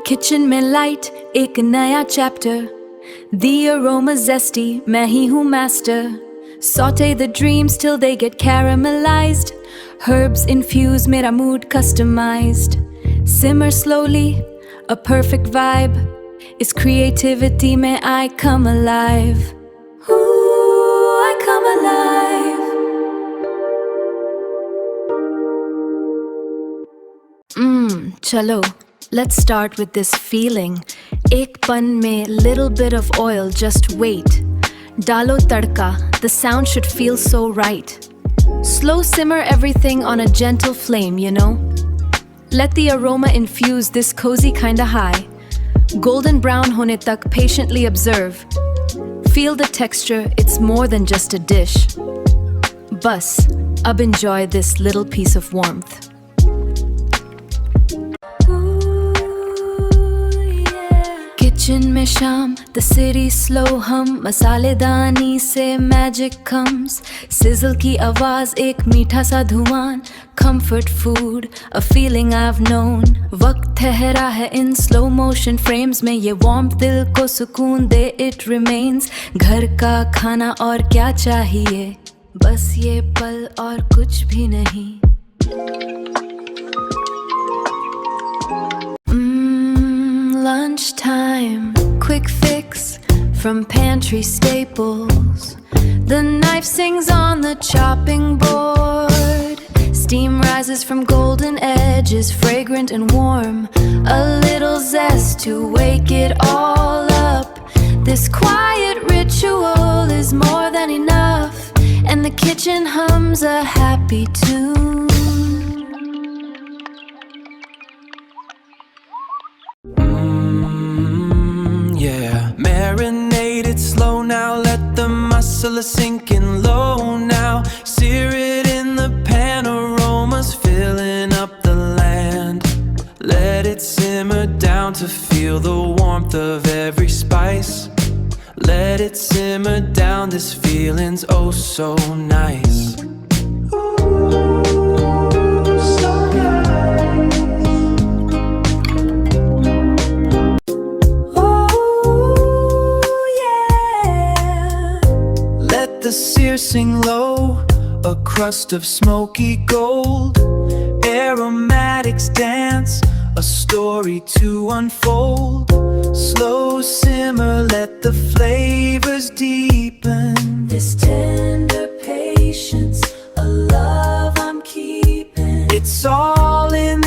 Kitchen में light एक नया चैप्टर, the aroma zesty, मैं ही हूँ master. Saute the dreams till they get caramelized. Herbs infuse, मेरा mood customized. Simmer slowly, a perfect vibe. Is creativity में I come alive. Ooh, I come alive. Chalo, let's start with this feeling. Ek pan mein little bit of oil, just wait. Dalo tadka, the sound should feel so right. Slow simmer everything on a gentle flame, you know. Let the aroma infuse this cozy kinda high. Golden brown hone tak patiently observe. Feel the texture, it's more than just a dish. Bus, ab enjoy this little piece of warmth. Kitchen mein sham, the city slow hum, masaledani se magic comes. Sizzle ki awaaz, ek meetha sa dhuan. Comfort food, a feeling I've known. Waqt thehra hai in slow motion frames mein, ye warmth dil ko sukoon de, it remains. Ghar ka khana aur kya chahiye, bas ye pal aur kuch bhi nahi. Lunchtime, quick fix from pantry staples. The knife sings on the chopping board. Steam rises from golden edges, fragrant and warm. A little zest to wake it all up. This quiet ritual is more than enough, and the kitchen hums a happy tune. Yeah, marinate it slow now. Let the masala sink in low now. Sear it in the pan, aromas filling up the land. Let it simmer down to feel the warmth of every spice. Let it simmer down, this feeling's oh so nice. The sear sing low, a crust of smoky gold. Aromatics dance, a story to unfold. Slow simmer, let the flavors deepen. This tender patience, a love I'm keeping. It's all in